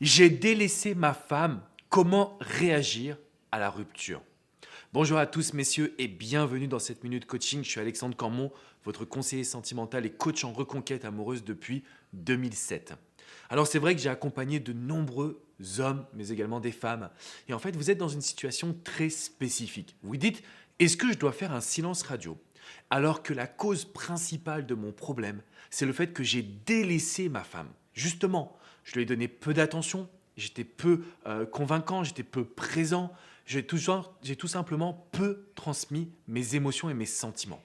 J'ai délaissé ma femme. Comment réagir à la rupture? Bonjour à tous messieurs et bienvenue dans cette minute coaching. Je suis Alexandre Cormon, votre conseiller sentimental et coach en reconquête amoureuse depuis 2007. Alors c'est vrai que j'ai accompagné de nombreux hommes, mais également des femmes. Et en fait, vous êtes dans une situation très spécifique. Vous dites, est-ce que je dois faire un silence radio? Alors que la cause principale de mon problème, c'est le fait que j'ai délaissé ma femme. Justement, je lui ai donné peu d'attention, j'étais peu convaincant, j'étais peu présent, j'ai tout simplement peu transmis mes émotions et mes sentiments.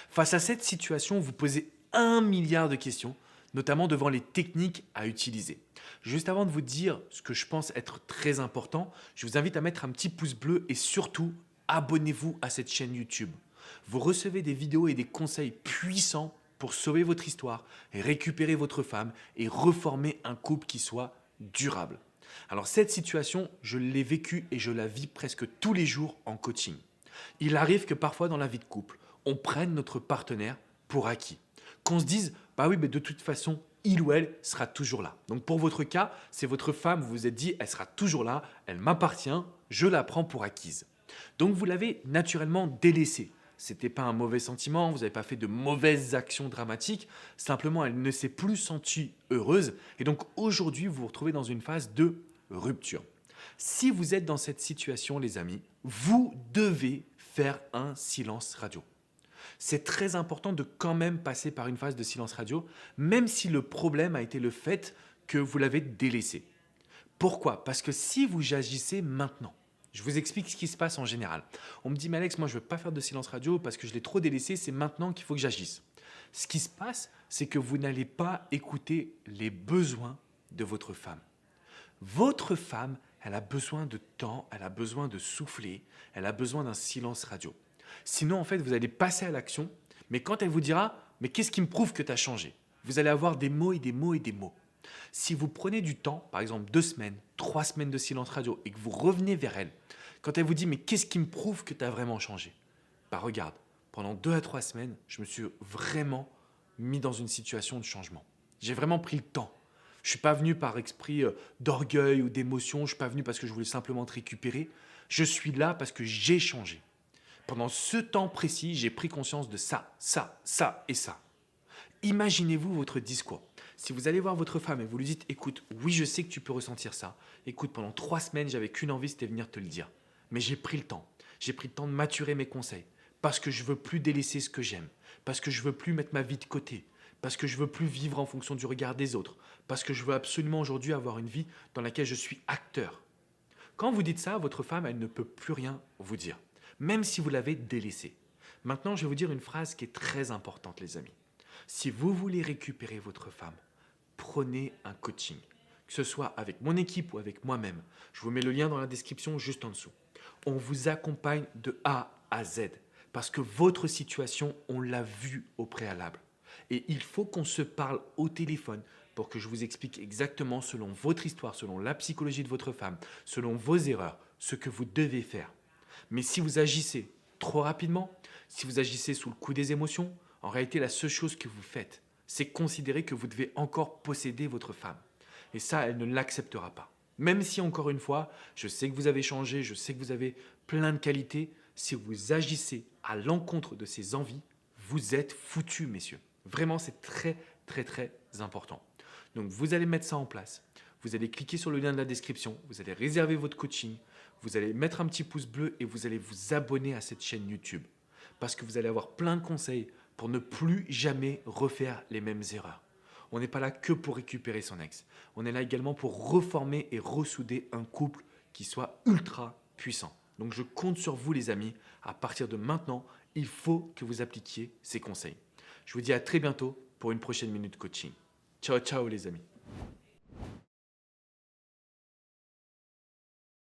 Face à cette situation, vous posez 1 milliard de questions, notamment devant les techniques à utiliser. Juste avant de vous dire ce que je pense être très important, je vous invite à mettre un petit pouce bleu et surtout, abonnez-vous à cette chaîne YouTube. Vous recevez des vidéos et des conseils puissants pour sauver votre histoire, récupérer votre femme et reformer un couple qui soit durable. Alors cette situation, je l'ai vécue et je la vis presque tous les jours en coaching. Il arrive que parfois dans la vie de couple, on prenne notre partenaire pour acquis. Qu'on se dise, bah oui, mais de toute façon, il ou elle sera toujours là. Donc pour votre cas, c'est votre femme, vous vous êtes dit, elle sera toujours là, elle m'appartient, je la prends pour acquise. Donc vous l'avez naturellement délaissée. C'était pas un mauvais sentiment, vous n'avez pas fait de mauvaises actions dramatiques, simplement elle ne s'est plus sentie heureuse et donc aujourd'hui vous vous retrouvez dans une phase de rupture. Si vous êtes dans cette situation les amis, vous devez faire un silence radio. C'est très important de quand même passer par une phase de silence radio, même si le problème a été le fait que vous l'avez délaissé. Pourquoi? Parce que si vous agissez maintenant, je vous explique ce qui se passe en général. On me dit, mais Alex, moi je ne veux pas faire de silence radio parce que je l'ai trop délaissé, c'est maintenant qu'il faut que j'agisse. Ce qui se passe, c'est que vous n'allez pas écouter les besoins de votre femme. Votre femme, elle a besoin de temps, elle a besoin de souffler, elle a besoin d'un silence radio. Sinon, en fait, vous allez passer à l'action, mais quand elle vous dira, mais qu'est-ce qui me prouve que tu as changé? Vous allez avoir des mots et des mots et des mots. Si vous prenez du temps, par exemple 2 semaines, 3 semaines de silence radio, et que vous revenez vers elle, quand elle vous dit mais qu'est-ce qui me prouve que tu as vraiment changé? Bah regarde, pendant 2 à 3 semaines, je me suis vraiment mis dans une situation de changement. J'ai vraiment pris le temps. Je ne suis pas venu par esprit d'orgueil ou d'émotion, je ne suis pas venu parce que je voulais simplement te récupérer. Je suis là parce que j'ai changé. Pendant ce temps précis, j'ai pris conscience de ça, ça, ça et ça. Imaginez-vous votre discours. Si vous allez voir votre femme et vous lui dites, écoute, oui, je sais que tu peux ressentir ça. Écoute, pendant 3 semaines, j'avais qu'une envie, c'était de venir te le dire. Mais j'ai pris le temps. J'ai pris le temps de maturer mes conseils. Parce que je veux plus délaisser ce que j'aime. Parce que je veux plus mettre ma vie de côté. Parce que je veux plus vivre en fonction du regard des autres. Parce que je veux absolument aujourd'hui avoir une vie dans laquelle je suis acteur. Quand vous dites ça, votre femme, elle ne peut plus rien vous dire. Même si vous l'avez délaissée. Maintenant, je vais vous dire une phrase qui est très importante, les amis. Si vous voulez récupérer votre femme, prenez un coaching, que ce soit avec mon équipe ou avec moi-même. Je vous mets le lien dans la description juste en dessous. On vous accompagne de A à Z parce que votre situation, on l'a vue au préalable. Et il faut qu'on se parle au téléphone pour que je vous explique exactement selon votre histoire, selon la psychologie de votre femme, selon vos erreurs, ce que vous devez faire. Mais si vous agissez trop rapidement, si vous agissez sous le coup des émotions, en réalité, la seule chose que vous faites, c'est considérer que vous devez encore posséder votre femme. Et ça, elle ne l'acceptera pas. Même si, encore une fois, je sais que vous avez changé, je sais que vous avez plein de qualités, si vous agissez à l'encontre de ses envies, vous êtes foutus, messieurs. Vraiment, c'est très, très, très important. Donc, vous allez mettre ça en place. Vous allez cliquer sur le lien de la description, vous allez réserver votre coaching, vous allez mettre un petit pouce bleu et vous allez vous abonner à cette chaîne YouTube. Parce que vous allez avoir plein de conseils pour ne plus jamais refaire les mêmes erreurs. On n'est pas là que pour récupérer son ex. On est là également pour reformer et ressouder un couple qui soit ultra puissant. Donc je compte sur vous les amis. À partir de maintenant, il faut que vous appliquiez ces conseils. Je vous dis à très bientôt pour une prochaine minute coaching. Ciao, ciao les amis.